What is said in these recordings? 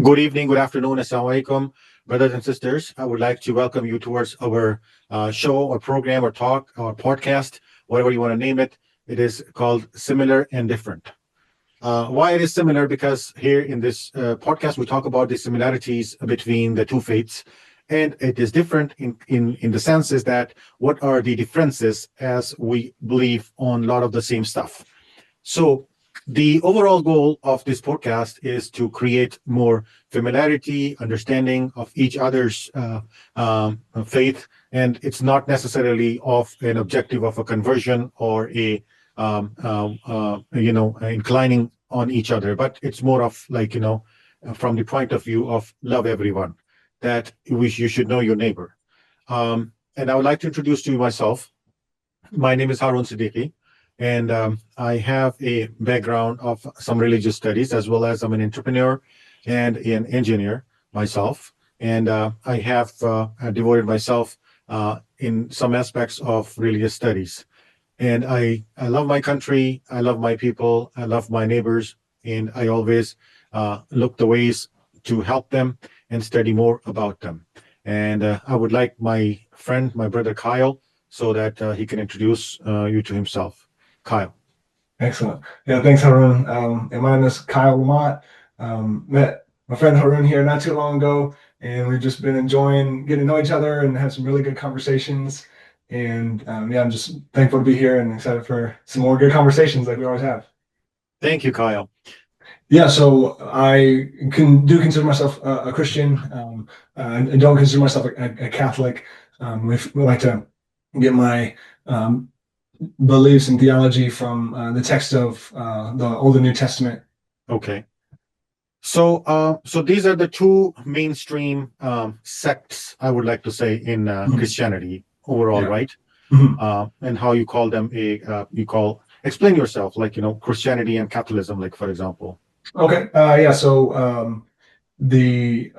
Good evening, good afternoon, assalamu alaikum, brothers and sisters. I would like to welcome you towards our show or program or talk or podcast, whatever you want to name it. It is called Similar and Different. Why it is similar? Because here in this podcast, we talk about the similarities between the two faiths. And it is different in the sense is that what are the differences as we believe on a lot of the same stuff. So the overall goal of this podcast is to create more familiarity, understanding of each other's faith, and it's not necessarily of an objective of a conversion or a inclining on each other, but it's more of like from the point of view of love everyone, that you should know your neighbor. And I would like to introduce to you myself. My name is Harun Siddiqui. And I have a background of some religious studies, as well as I'm an entrepreneur and an engineer myself. And I have devoted myself in some aspects of religious studies. And I love my country, I love my people, I love my neighbors, and I always look the ways to help them and study more about them. And I would like my friend, my brother Kyle, so that he can introduce you to himself. Kyle. Excellent. Yeah, thanks, Harun. And my name is Kyle Lamont. Met my friend Harun here not too long ago, and we've just been enjoying getting to know each other and have some really good conversations. And I'm just thankful to be here and excited for some more good conversations like we always have. Thank you, Kyle. Yeah, so I consider myself a Christian. I don't consider myself a Catholic. We like to get my beliefs and theology from the text of the Old and New Testament. Okay. So these are the two mainstream sects, I would like to say, in Christianity overall, right? And how you call them explain yourself, like, Christianity and Catholicism, like, for example. Okay. So you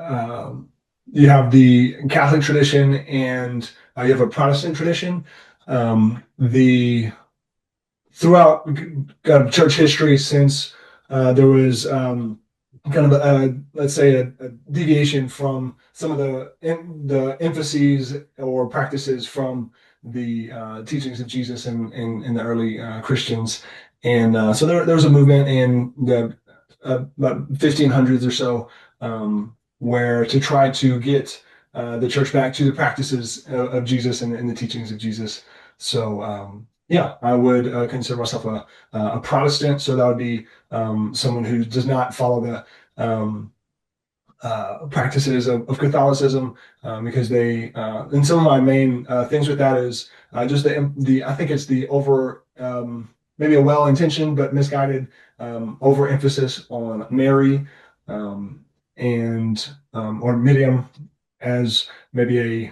have the Catholic tradition and you have a Protestant tradition. Throughout church history, since there was kind of let's say a deviation from some of the emphases or practices from the teachings of Jesus and the early Christians, and so there was a movement in the about 1500s or so where to try to get the church back to the practices of Jesus and the teachings of Jesus. So I would consider myself a Protestant. So that would be someone who does not follow the practices of Catholicism, because they and some of my main things with that is just the I think it's the over maybe a well-intentioned but misguided overemphasis on Mary and or Miriam as maybe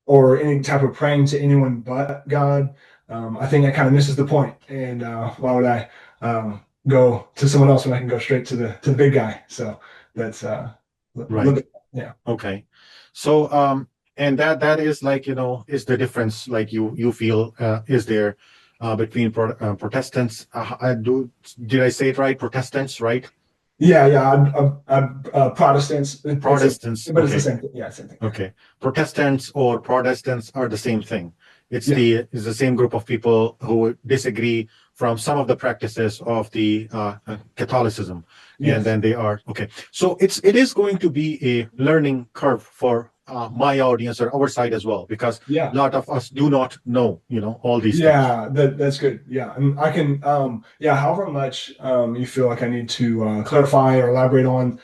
or any type of praying to anyone but God. I think that kind of misses the point. And why would I go to someone else when I can go straight to the big guy? So that's right. Yeah. Okay. So and that is like, is the difference, like you feel is there between Protestants? Did I say it right? Protestants, right? Protestants. Protestants, but it's okay. the same thing. Yeah, same thing. Okay. Protestants or Protestants are the same thing. It's the same group of people who disagree from some of the practices of the Catholicism, and then they are okay. So it is going to be a learning curve for my audience or our side as well, because a lot of us do not know, all these things. Yeah, that's good. Yeah, and I can however much you feel like I need to clarify or elaborate on,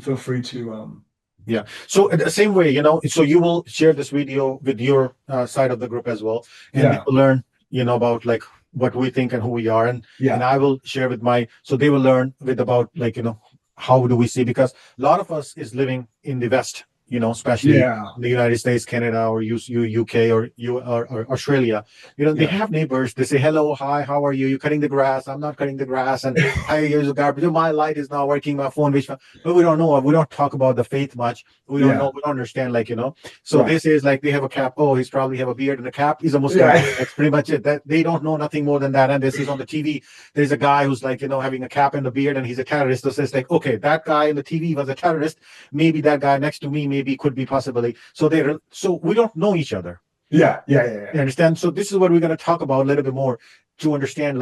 feel free to. Yeah. So the same way, so you will share this video with your side of the group as well, and they will learn, about like what we think and who we are, and I will share with so they will learn with about like, how do we see, because a lot of us is living in the West, especially Yeah. in the United States, Canada, or UK, or Australia. They Yeah. have neighbors. They say, hello, hi, how are you? You cutting the grass? I'm not cutting the grass. And hi, here's the garbage. My light is not working. My phone, but we don't know. We don't talk about the faith much. We don't know. Yeah. We don't understand, So Right. this is like they have a cap. Oh, he's probably have a beard and a cap. He's a Muslim Yeah. guy. That's pretty much it. That they don't know nothing more than that. And this is on the TV. There's a guy who's having a cap and a beard, and he's a terrorist. So it's like, okay, that guy in the TV was a terrorist. Maybe that guy next to me maybe could be possibly. So we don't know each other. Yeah. Yeah. Yeah. You understand? So this is what we're going to talk about a little bit more to understand,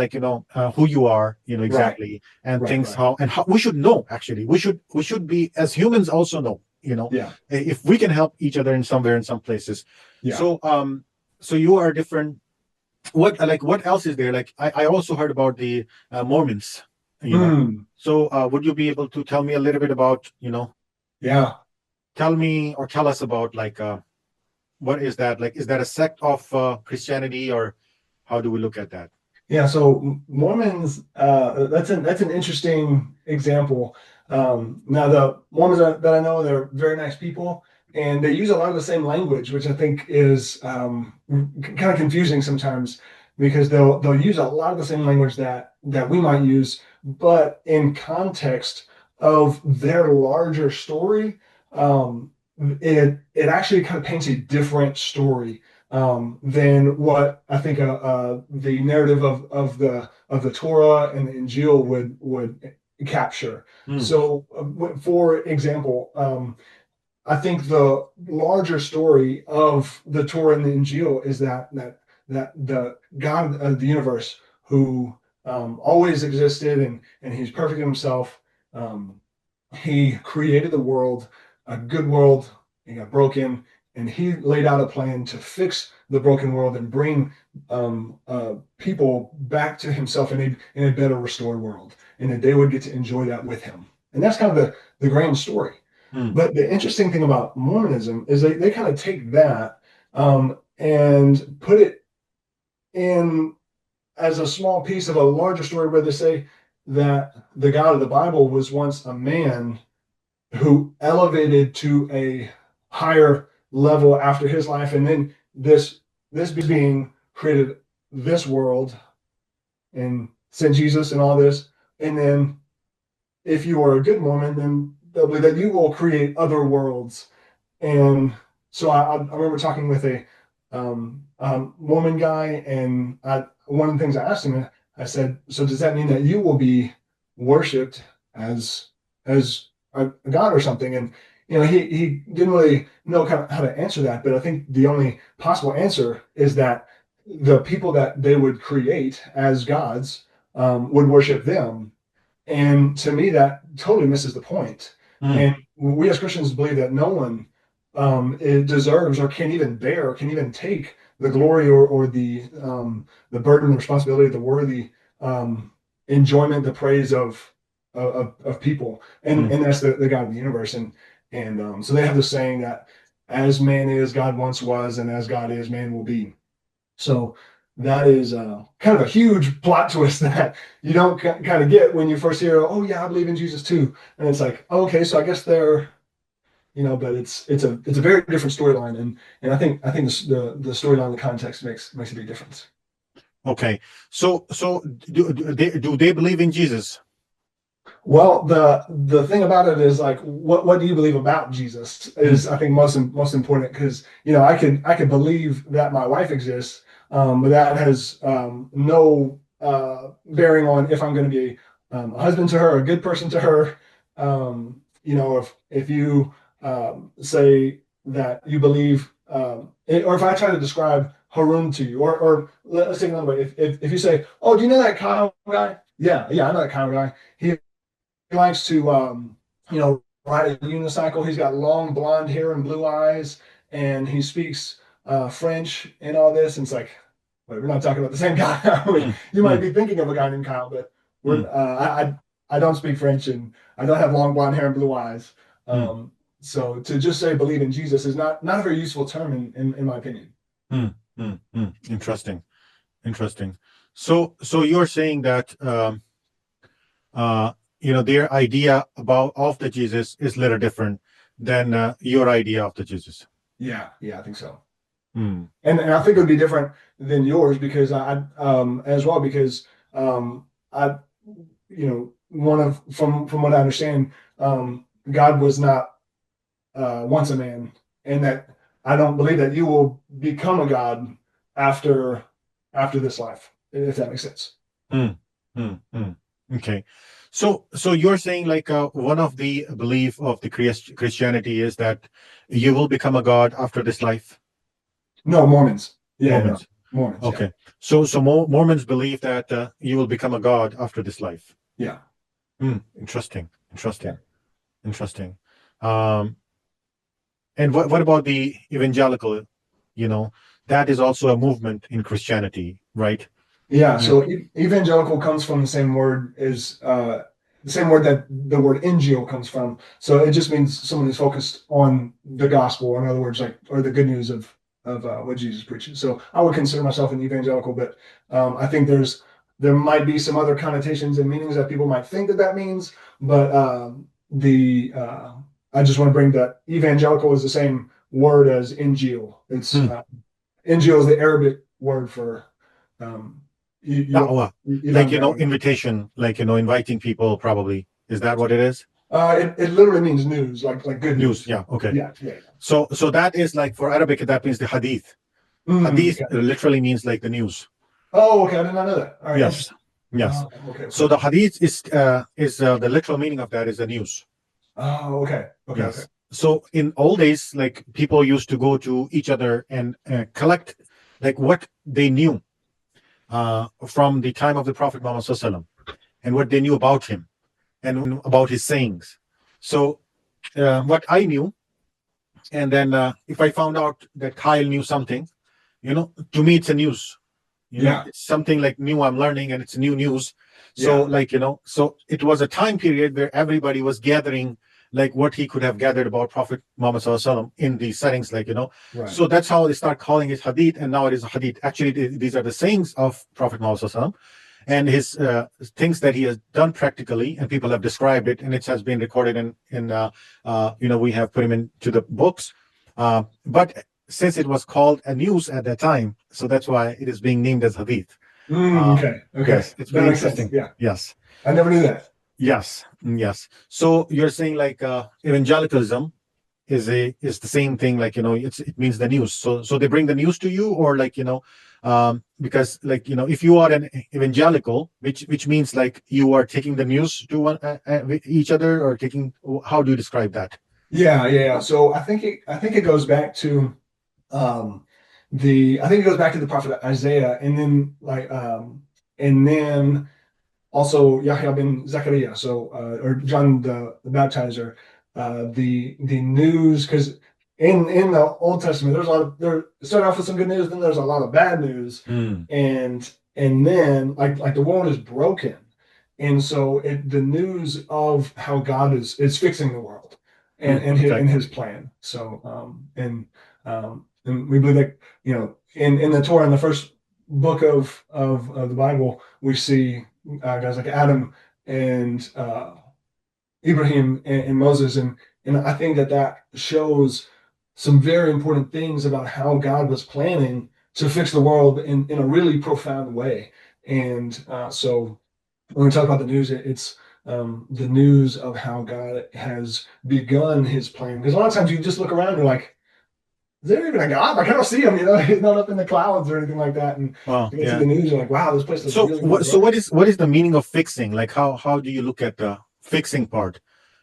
who you are, Right. exactly, and Right. things Right. how we should know. Actually, we should be as humans also know. Yeah. If we can help each other in somewhere in some places. Yeah. So you are different. What else is there? Like I also heard about the Mormons. Mm. So would you be able to tell me a little bit about Yeah. tell me or tell us about what is that? Like, is that a sect of Christianity, or how do we look at that? Yeah, so Mormons, that's an interesting example. Now the Mormons that I know, they're very nice people, and they use a lot of the same language, which I think is kind of confusing sometimes because they'll use a lot of the same language that we might use, but in context of their larger story, it actually kind of paints a different story than what I think the narrative of the Torah and the Injil would capture. Hmm. So, for example, I think the larger story of the Torah and the Injil is that the God of the universe who always existed and he's perfect in himself. Um, he created the world, a good world. It got broken, and he laid out a plan to fix the broken world and bring people back to himself in a better restored world, and that they would get to enjoy that with him. And that's kind of the grand story. Hmm. But the interesting thing about Mormonism is they kind of take that and put it in as a small piece of a larger story where they say that the God of the Bible was once a man who elevated to a higher level after his life, and then this being created this world and sent Jesus and all this, and then if you are a good Mormon, then they'll believe that you will create other worlds. And so I remember talking with a Mormon guy, and one of the things I asked him, I said, "So does that mean that you will be worshipped as a god or something?" And he didn't really know kind of how to answer that. But I think the only possible answer is that the people that they would create as gods would worship them. And to me, that totally misses the point. Hmm. And we as Christians believe that no one it deserves or can even bear, can even take the glory or the burden, the responsibility, the worthy enjoyment, the praise of people, Hmm. and that's the God of the universe, and so they have the saying that as man is, God once was, and as God is, man will be. So that is kind of a huge plot twist that you don't kind of get when you first hear, "Oh yeah, I believe in Jesus too," and it's like, oh, okay, so I guess they're but it's a very different storyline, and I think the storyline, the context makes a big difference. Okay. So do they believe in Jesus? Well, the thing about it is like, what do you believe about Jesus Hmm. is I think most important because I could believe that my wife exists, but that has no bearing on if I'm going to be a husband to her, a good person to her. If you say that you believe, or if I try to describe Harun to you, or let's take another way. If you say, "Oh, do you know that Kyle guy?" Yeah, yeah, I know that Kyle guy. He likes to, ride a unicycle. He's got long blonde hair and blue eyes, and he speaks French and all this. And it's like, wait, we're not talking about the same guy. I mean, Hmm. you might Hmm. be thinking of a guy named Kyle, but Hmm. I don't speak French, and I don't have long blonde hair and blue eyes. Hmm. So to just say believe in Jesus is not a very useful term in my opinion. Hmm. Hmm. Hmm. Interesting. Interesting. So you're saying that their idea about of the Jesus is a little different than your idea of the Jesus. Yeah, I think so. Hmm. And I think it would be different than yours because I as well because I one of from what I understand, God was not once a man, and that I don't believe that you will become a God after this life, if that makes sense. Hmm. Hmm. Hmm. Okay. So you're saying like one of the belief of the Christianity is that you will become a god after this life. No, Mormons. Yeah, no, Mormons. Mormons. Yeah, Okay. So Mormons believe that you will become a god after this life. yeah, Hmm. Interesting. yeah. Interesting. Interesting. Um, and what about the evangelical? You know, that is also a movement in Christianity, right? Yeah, Yeah. so evangelical comes from the same word that the word NGO comes from. So it just means someone who's focused on the gospel, in other words, like or the good news of what Jesus preaches. So I would consider myself an evangelical, but I think there might be some other connotations and meanings that people might think that that means. But the I just want to bring that evangelical is the same word as NGO. It's Hmm. NGO is the Arabic word for um, Da'wah. Like, evangelion. invitation, like, inviting people probably. Is that what it is? It literally means news, like good News. news. Yeah. Okay. Yeah. So that is like for Arabic, that means the hadith. Hadith Okay. literally means like the news. Oh, okay. I did not know that. All right, Yes. interesting. Yes. Oh, okay. So the hadith is the literal meaning of that is the news. Oh, okay. Yes. So in old days, like people used to go to each other and collect like what they knew from the time of the Prophet Muhammad SAW and what they knew about him and about his sayings. So what I knew, and then if I found out that Kyle knew something, to me it's a news. Yeah, It's something like new I'm learning, and it's new news. So yeah. like so it was a time period where everybody was gathering like what he could have gathered about Prophet Muhammad SAW in these settings, like Right. so that's how they start calling it hadith, and now it is a hadith. Actually, these are the sayings of Prophet Muhammad SAW and his things that he has done practically, and people have described it, and it has been recorded in we have put him into the books. But since it was called a news at that time, so that's why it is being named as hadith. Okay. Yes, it's That very makes sense. interesting. Yeah, Yes, I never knew that. yes. So you're saying like evangelicalism is the same thing, like it means the news. So they bring the news to you, or like because like if you are an evangelical, which means like you are taking the news to each other, or taking, how do you describe that? Yeah. So I think it goes back to um I think it goes back to the prophet Isaiah, and then and then also Yahya bin Zechariah, so or John the Baptizer, the news, because in the Old Testament there's a lot of there it started off with some good news, then there's a lot of bad news, Mm, and then like the world is broken, and so the news of how God is fixing the world okay. and his plan. So and we believe that in the Torah, in the first book of the Bible, we see guys like Adam and Ibrahim and Moses, and I think that that shows some very important things about how God was planning to fix the world in a really profound way. And so when we talk about the news, it's the news of how God has begun His plan. Because a lot of times you just look around and you're like, is there even a God? Like I don't see him, he's not up in the clouds or anything like that. And Well, you get to yeah. the news, you're like, wow, this place looks So really, really what? So broken. what is the meaning of fixing? Like how do you look at the fixing part?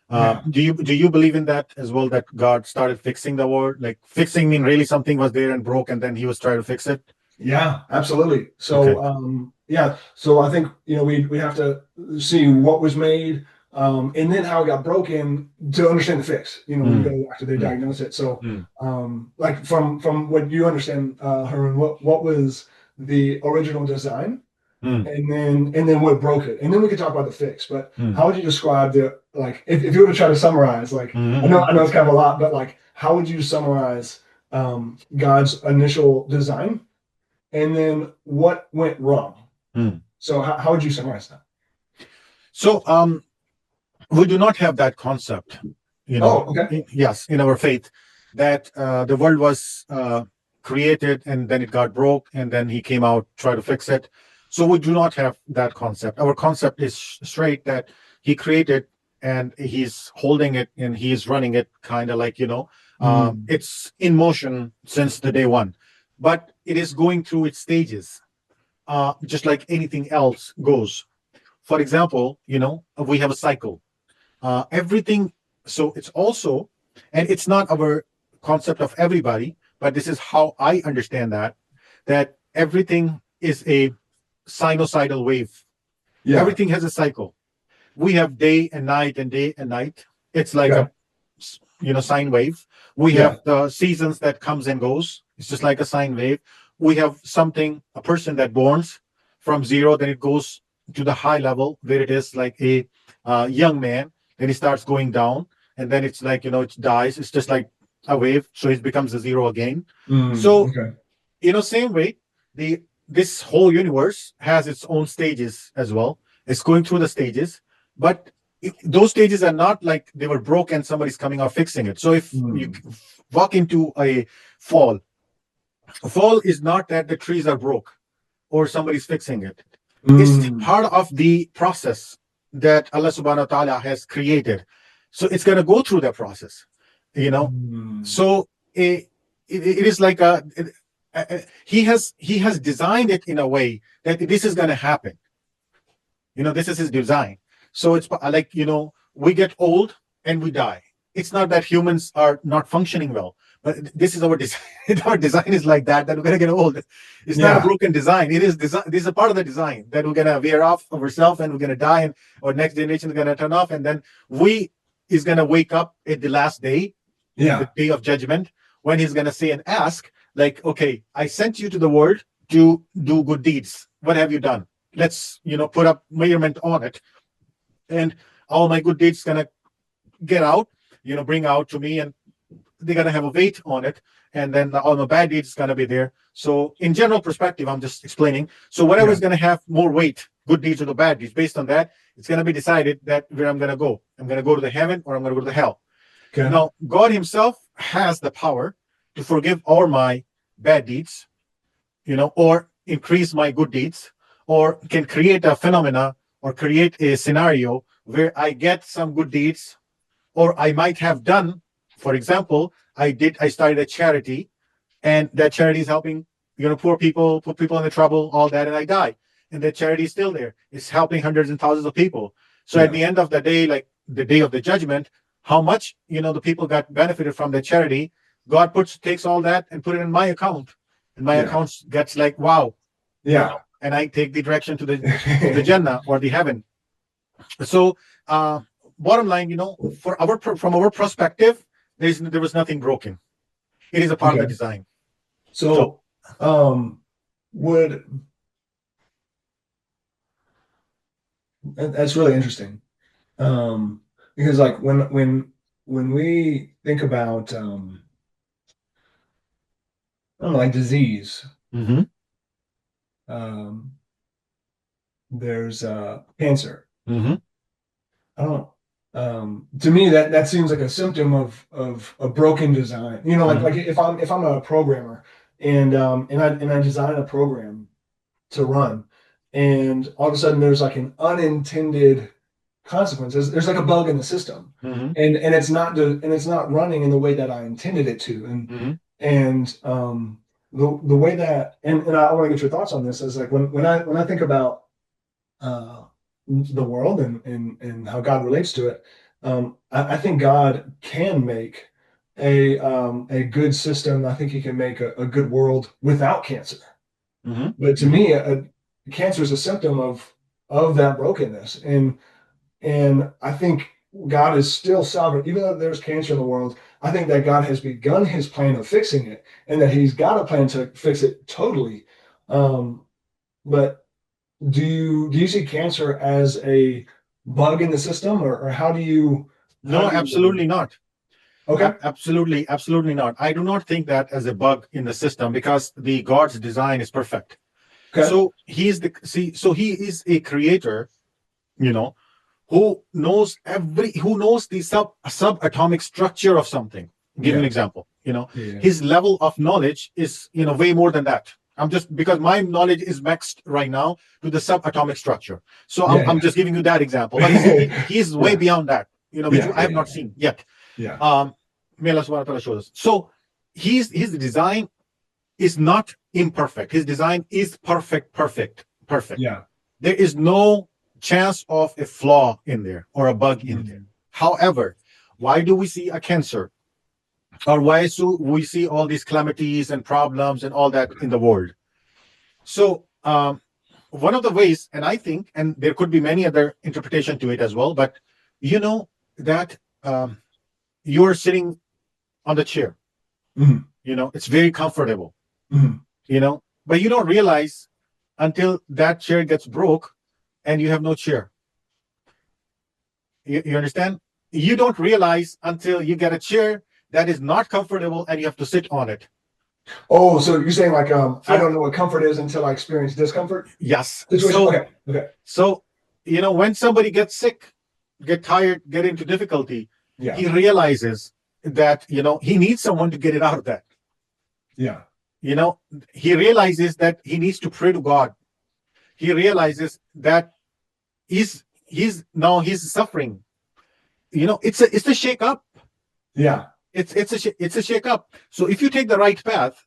Yeah. Do you believe in that as well? That God started fixing the world? Like fixing mean really something was there and broke, and then He was trying to fix it. Yeah, absolutely. Okay. So, yeah, so I think, we have to see what was made, and then how it got broken to understand the fix, we Mm, go after they mm, diagnose it. So, mm, like from what you understand, Harun, what was the original design, mm, and then what broke it, and then we could talk about the fix. But mm, how would you describe like if you were to try to summarize, like I mm, know it's kind of a lot, but like how would you summarize God's initial design? And then what went wrong? mm. So how would you summarize that? So we do not have that concept, Oh, okay. yes, in our faith, that the world was created and then it got broke and then he came out, try to fix it. So we do not have that concept. Our concept is straight, that he created and he's holding it and he's running it, kind of like, it's in motion since the day one, but it is going through its stages, just like anything else goes. For example, we have a cycle. Everything. So it's also, and it's not our concept of everybody, but this is how I understand that everything is a sinusoidal wave. Yeah. Everything has a cycle. We have day and night and day and night. It's like Okay. a sine wave. We Yeah. have the seasons that comes and goes. It's just like a sine wave. We have a person that borns from zero, then it goes to the high level where it is like a young man, then he starts going down, and then it's like, it dies. It's just like a wave, so it becomes a zero again. So, Okay. same way, this whole universe has its own stages as well. It's going through the stages, but those stages are not like they were broke and somebody's coming out fixing it. So if you walk into a fall is not that the trees are broke or somebody's fixing it. It's part of the process that Allah subhanahu wa ta'ala has created. So it's going to go through that process, So it is like he has designed it in a way that this is going to happen. This is his design. So it's like, we get old and we die. It's not that humans are not functioning well, but this is our design. Our design is like that we're going to get old. It's not a broken design. It is design. This is a part of the design that we're going to wear off of ourselves and we're going to die, and our next generation is going to turn off. And then we is going to wake up at the last day, the day of judgment, when he's going to say and ask, like, okay, I sent you to the world to do good deeds. What have you done? Let's, put up measurement on it. And all my good deeds going to get out, bring out to me, and they're going to have a weight on it. And then all my bad deeds is going to be there. So in general perspective, I'm just explaining. So whatever is going to have more weight, good deeds or the bad deeds, based on that, it's going to be decided that where I'm going to go. I'm going to go to the heaven or I'm going to go to the hell. Okay. Now, God himself has the power to forgive all my bad deeds, or increase my good deeds, or can create a phenomena or create a scenario where I get some good deeds, or I might have done, for example, I started a charity, and that charity is helping, poor people, put people in the trouble, all that, and I die. And that charity is still there. It's helping hundreds and thousands of people. So at the end of the day, like the day of the judgment, how much, the people got benefited from the charity, God takes all that and put it in my account. And my account gets like, wow. Yeah. And I take the direction to the Jannah or the heaven. So bottom line, from our perspective, there was nothing broken. It is a part of the design. So that's really interesting. Because like when we think about I don't know, like disease, there's cancer. I don't. To me, that seems like a symptom of a broken design. Like if I'm a programmer and I design a program to run, and all of a sudden there's like an unintended consequence. There's like a bug in the system, and it's not running in the way that I intended it to, and the way that and I want to get your thoughts on this is like when I think about the world and how God relates to it, I think God can make a good system. I think he can make a good world without cancer. But to me, cancer is a symptom of that brokenness, and I think God is still sovereign, even though there's cancer in the world. I think that God has begun his plan of fixing it, and that he's got a plan to fix it totally. But do you see cancer as a bug in the system, or how do you? No, absolutely not. Okay. Absolutely not. I do not think that as a bug in the system, because the God's design is perfect. Okay. So he is a creator, who knows the subatomic structure of something. Give you an Yeah. example. Yeah. His level of knowledge is way more than that. I'm just because my knowledge is maxed right now to the subatomic structure. So I'm Yeah. just giving you that example. But Yeah. he's way Yeah. beyond that, which Yeah. I have Yeah. not seen yet. Yeah. May Allah subhanahu wa ta'ala shows us. So his design is not imperfect. His design is perfect, perfect, perfect. Yeah. There is no chance of a flaw in there or a bug in there. However, why do we see a cancer? Or why do we see all these calamities and problems and all that in the world? So one of the ways, and I think, and there could be many other interpretation to it as well, but that you're sitting on the chair. Mhm. It's very comfortable. Mhm. But you don't realize until that chair gets broke and you have no chair. You understand? You don't realize until you get a chair that is not comfortable and you have to sit on it. Oh, so you're saying like I So don't know what comfort is until I experience discomfort yes. situation? So Okay. Okay. so when somebody gets sick, get tired, get into difficulty, Yeah. he realizes that he needs someone to get it out of that. Yeah. He realizes that he needs to pray to God. He realizes that he's suffering. It's a shake up. Yeah. It's a shake up. So if you take the right path,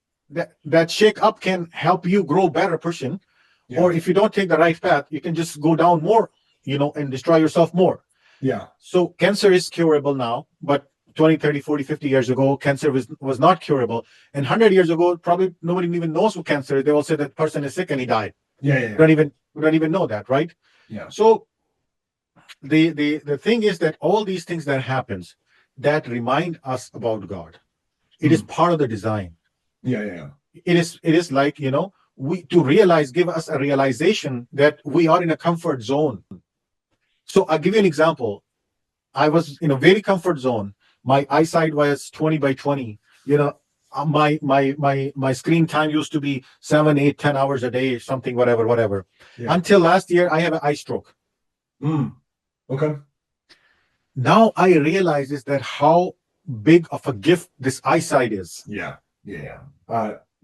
that shake up can help you grow better person. Yeah. Or if you don't take the right path, you can just go down more, and destroy yourself more. Yeah. So cancer is curable now, but 20, 30, 40, 50 years ago, cancer was not curable. And 100 years ago, probably nobody even knows what cancer is. They all say that person is sick and he died. Yeah. Yeah. We don't even know that, right? Yeah. So the thing is that all these things that happens that remind us about God, it is part of the design. Yeah. Yeah. It is like we to realize, give us a realization that we are in a comfort zone. So I'll give you an example. I was in a very comfort zone. My eyesight was 20 by 20. My screen time used to be 7, 8, 10 hours a day, something, whatever. Yeah. Until last year, I have an eye stroke. Okay. Now I realize is that how big of a gift this eyesight is. Yeah. Yeah.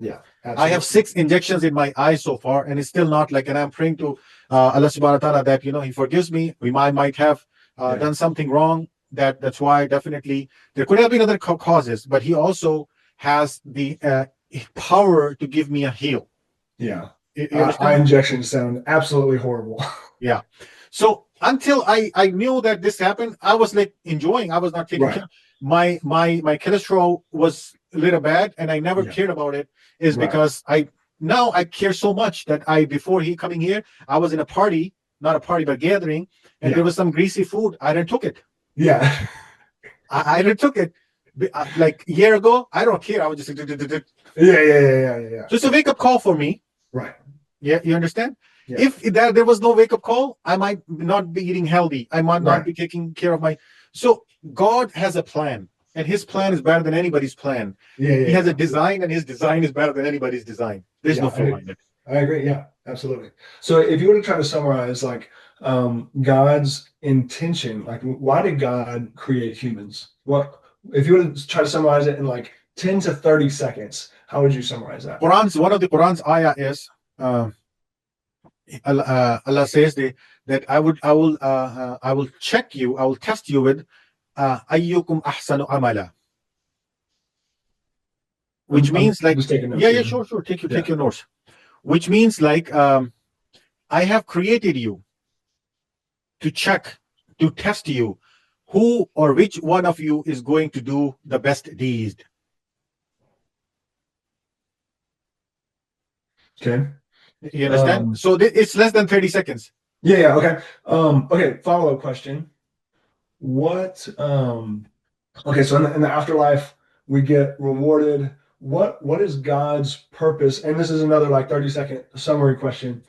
Yeah. Absolutely. I have 6 injections in my eye so far, and it's still not like, and I'm praying to Allah subhanahu wa ta'ala that he forgives me. We might have done something wrong. That's why definitely there could have been other causes, but he also has the power to give me a heal. Yeah. You Eye injections sound absolutely horrible. Yeah. So until I knew that this happened, I was like enjoying. I was not taking care. My cholesterol was a little bad, and I never cared about it. Is because now I care so much that before coming here, I was in a party, not a party but gathering, and there was some greasy food. I didn't took it. Yeah. I didn't took it. Like a year ago, I don't care. I was just Yeah. Just a wake up call for me. Right. Yeah, you understand? Yeah. If there was no wake up call, I might not be eating healthy. I might not be taking care of my. So God has a plan, and His plan is better than anybody's plan. He has a design, and His design is better than anybody's design. There's no flaw in it. I agree. Yeah, absolutely. So if you were to try to summarize like God's intention, like why did God create humans? What if you were to try to summarize it in like 10 to 30 seconds, how would you summarize that? One of the Quran's ayah is Allah says that I will check you, I will test you with ayyukum ahsanu amala, which means like sure, take your notes, which means like I have created you to check, to test you, who or which one of you is going to do the best deed. Okay. You understand? So it's less than 30 seconds. Yeah. Okay. Okay. Follow-up question. What? Okay. So in the afterlife, we get rewarded. What is God's purpose? And this is another like 30-second summary question.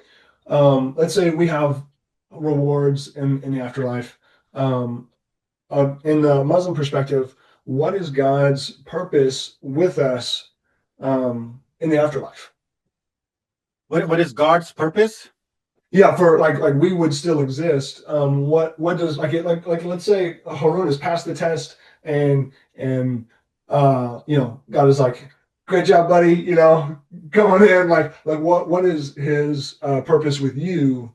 Let's say we have rewards in the afterlife. In the Muslim perspective, what is God's purpose with us in the afterlife? What is God's purpose? Yeah, for like we would still exist. What does like let's say Harun has passed the test and God is like, great job, buddy. Come on in. Like what is his purpose with you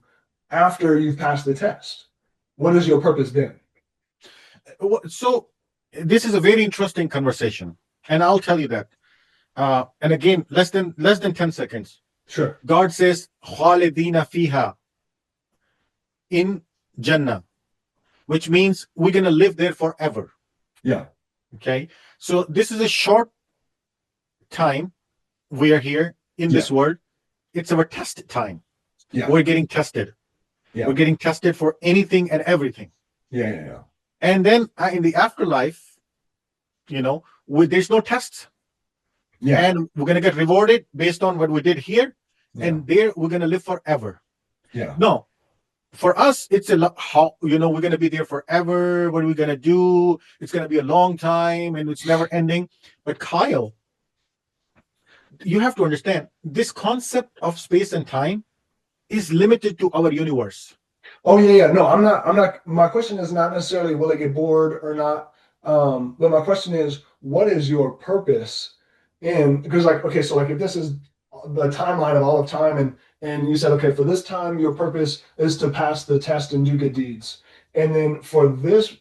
after you've passed the test? What is your purpose then? So this is a very interesting conversation, and I'll tell you that. And again, less than 10 seconds. Sure. God says, "Khalidina fiha," in Jannah, which means we're gonna live there forever. Yeah. Okay, so this is a short time we are here in Yeah. this world. It's our test time. Yeah. We're getting tested. Yeah. We're getting tested for anything and everything. Yeah. Yeah. Yeah. And then in the afterlife, there's no tests. Yeah. And we're going to get rewarded based on what we did here. Yeah. And there we're going to live forever. Yeah. No, for us, it's a lot. How, we're going to be there forever. What are we going to do? It's going to be a long time and it's never ending. But Kyle, you have to understand this concept of space and time is limited to our universe. Oh yeah, yeah. No, I'm not. My question is not necessarily will it get bored or not. But my question is, what is your purpose in? Because like, okay, so like if this is the timeline of all of time, and you said, okay, for this time, your purpose is to pass the test and do good deeds, and then for this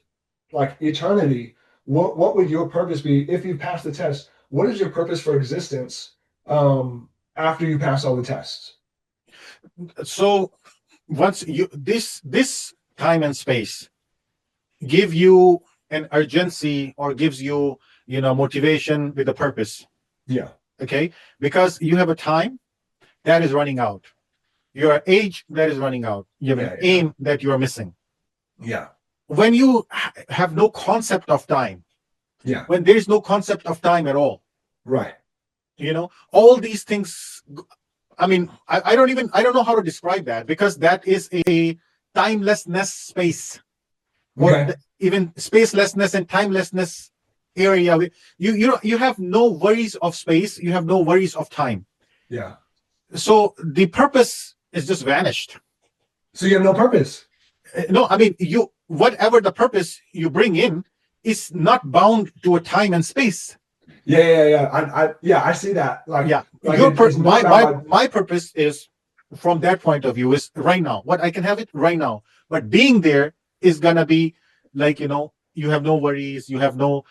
like eternity, what would your purpose be if you pass the test? What is your purpose for existence after you pass all the tests? So once you this time and space give you an urgency or gives you motivation with a purpose. Yeah. Okay, because you have a time that is running out, your age that is running out, you have an aim that you are missing. Yeah. When you have no concept of time, Yeah. when there is no concept of time at all, Right. all these things, I mean, I don't know how to describe that, because that is a timelessness space, or Okay. even spacelessness and timelessness area. You have no worries of space, you have no worries of time. Yeah. So the purpose is just vanished. So you have no purpose. No, I mean, whatever the purpose you bring in is not bound to a time and space. Yeah. I see that. Like, Yeah, like my purpose is, from that point of view, is right now. What I can have it right now, but being there is gonna be like, you have no worries, you have no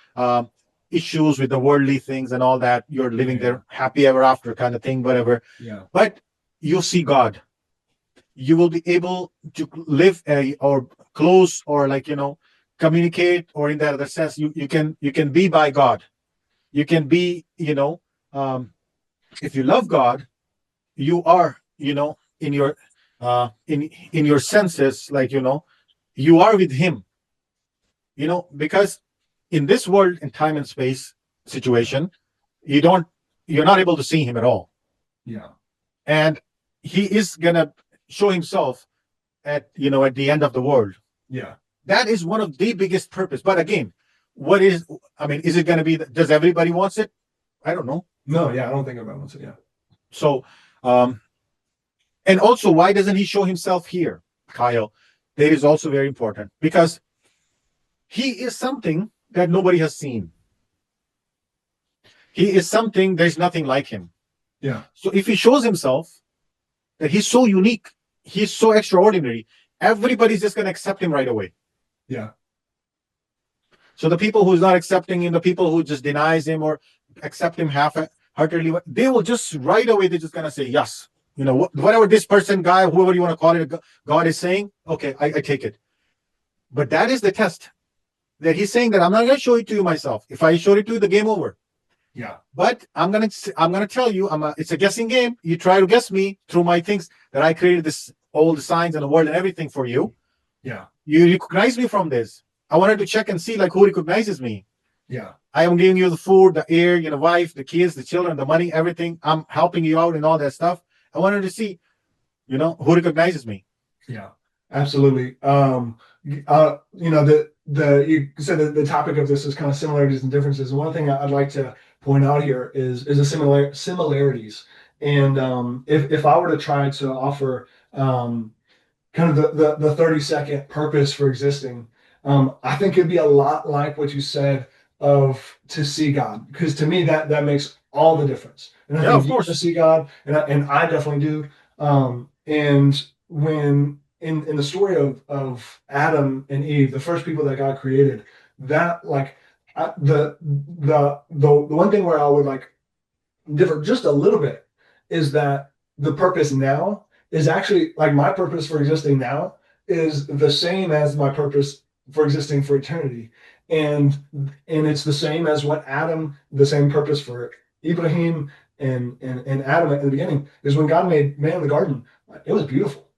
issues with the worldly things and all that. You're living there happy ever after kind of thing, whatever. Yeah. But you'll see God. You will be able to live or close, or like, communicate, or in that other sense, you can be by God. You can be, if you love God, you are, in your in your senses, like, you are with Him. Because in this world, in time and space situation, you're not able to see Him at all. Yeah. And He is gonna show Himself at the end of the world. Yeah. That is one of the biggest purpose. But again, is it going to be, does everybody wants it? I don't know. No, yeah, I don't think everyone wants it. Yeah. So, and also, why doesn't He show Himself here, Kyle? That is also very important, because He is something that nobody has seen. He is something, there's nothing like Him. Yeah. So if He shows Himself that He's so unique, He's so extraordinary, everybody's just going to accept Him right away. Yeah. So the people who's not accepting Him, the people who just denies Him or accept Him half-heartedly, they will just right away, they're just going to say, yes, whatever this person, guy, whoever you want to call it, God is saying, okay, I take it. But that is the test, that He's saying that I'm not going to show it to you myself. If I show it to you, the game over. Yeah. But I'm gonna tell you, it's a guessing game. You try to guess me through my things that I created, this all the signs and the world and everything for you. Yeah. You recognize me from this. I wanted to check and see like who recognizes me. Yeah. I am giving you the food, the air, the wife, the kids, the children, the money, everything. I'm helping you out and all that stuff. I wanted to see, who recognizes me. Yeah, absolutely. You said that the topic of this is kind of similarities and differences. And one thing I'd like to point out here is the similarities. And if I were to try to offer um, kind of the 30-second purpose for existing. I think it'd be a lot like what you said of to see God, because to me that makes all the difference. And I Yeah, think of you want to course. see God, and I definitely do. And when in the story of Adam and Eve, the first people that God created, that like the one thing where I would like differ just a little bit is that the purpose now is actually like my purpose for existing now is the same as my purpose for existing for eternity. And it's the same as what Adam, the same purpose for Ibrahim and Adam at the beginning is when God made man in the garden, it was beautiful.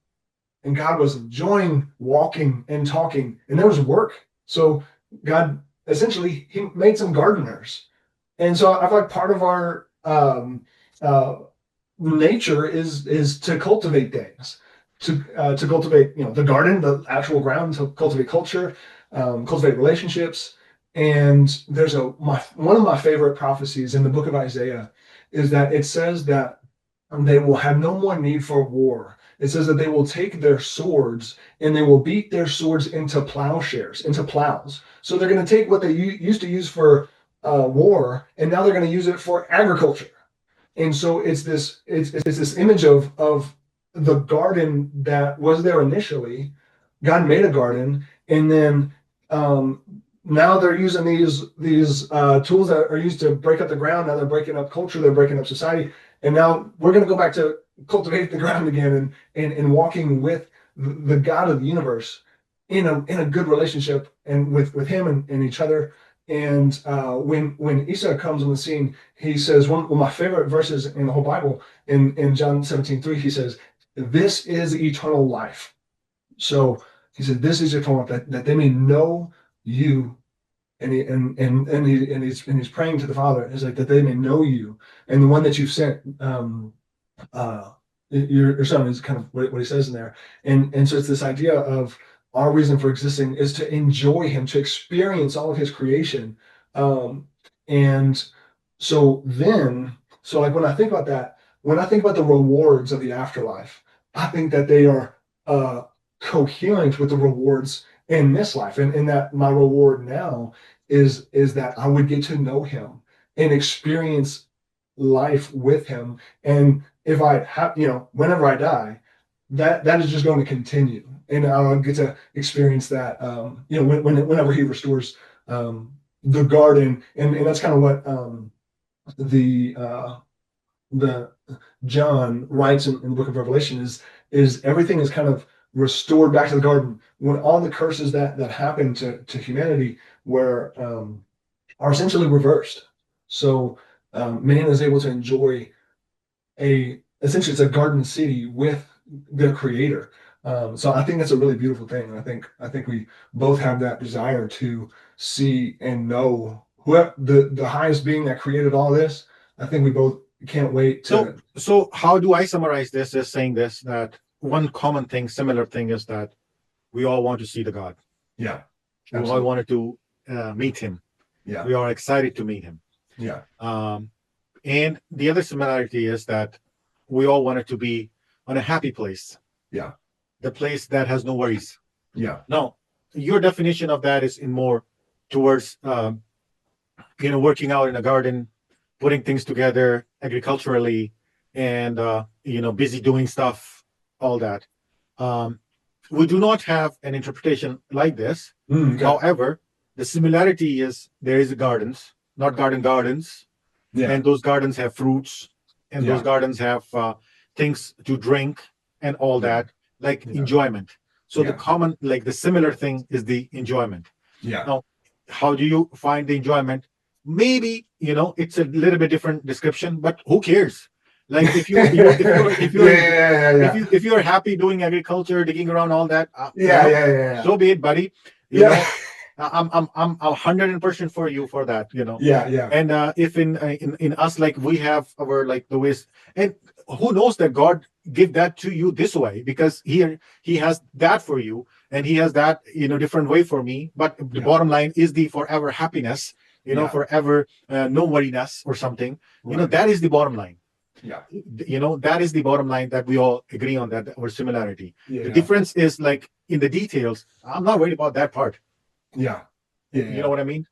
And God was enjoying walking and talking, and there was work. So God essentially he made some gardeners, and so I feel like part of our uh, nature is to cultivate things, to cultivate the garden, the actual ground, to cultivate culture, cultivate relationships. And there's one of my favorite prophecies in the book of Isaiah is that it says that they will have no more need for war. It says that they will take their swords and they will beat their swords into plowshares, into plows. So they're going to take what they used to use for war, and now they're going to use it for agriculture. And so it's this image of the garden that was there initially. God made a garden, and then um, now they're using these tools that are used to break up the ground. Now they're breaking up culture, they're breaking up society, and now we're going to go back to cultivate the ground again and walking with the God of the universe in a good relationship and with Him and each other. And when Isa comes on the scene, he says one of my favorite verses in the whole Bible in John 17:3. He says, "This is eternal life." So he said, "This is eternal life, that they may know you." And he's praying to the Father. Is like that they may know you and the one that you've sent. Uh, your son is kind of what he says in there, and so it's this idea of our reason for existing is to enjoy him, to experience all of his creation, um, and so like when I think about that, when I think about the rewards of the afterlife, I think that they are coherent with the rewards in this life, and that my reward now is that I would get to know him and experience life with him. And if I have, whenever I die, that is just going to continue, and I'll get to experience that. Whenever he restores the garden, and that's kind of what the the John writes in the book of Revelation is everything is kind of restored back to the garden when all the curses that happened to humanity were are essentially reversed. So man is able to enjoy essentially it's a garden city with their creator. So I think that's a really beautiful thing. And I think we both have that desire to see and know whoever the highest being that created all this. I think we both can't wait to. So how do I summarize this as saying this, that one common thing, similar thing is that we all want to see the God. Yeah, We all absolutely. wanted to meet him. Yeah, We are excited to meet him. yeah, And the other similarity is that we all wanted to be on a happy place, yeah, the place that has no worries. yeah, Now, your definition of that is in more towards working out in a garden, putting things together agriculturally, and busy doing stuff, all that. Um, we do not have an interpretation like this. okay. However, the similarity is there is gardens, not gardens, Yeah, and those gardens have fruits, and those yeah, gardens have things to drink and all yeah, that, like yeah, enjoyment. So the yeah, common, like the similar thing is the enjoyment. yeah, Now, how do you find the enjoyment? Maybe it's a little bit different description, but who cares? Like if you yeah, yeah, if you're happy doing agriculture, digging around all that, yeah, yeah, yeah, so be it, buddy. You yeah, know, I'm 100% for you for that. yeah, yeah, And if in us, like we have our like the ways, and who knows that God give that to you this way, because he has that for you, and he has that different way for me. But the yeah, bottom line is the forever happiness, yeah, forever no worriness or something. right, That is the bottom line. Yeah. That is the bottom line, that we all agree on, that our similarity. Yeah. The difference is like in the details. I'm not worried about that part. Yeah. You know what I mean?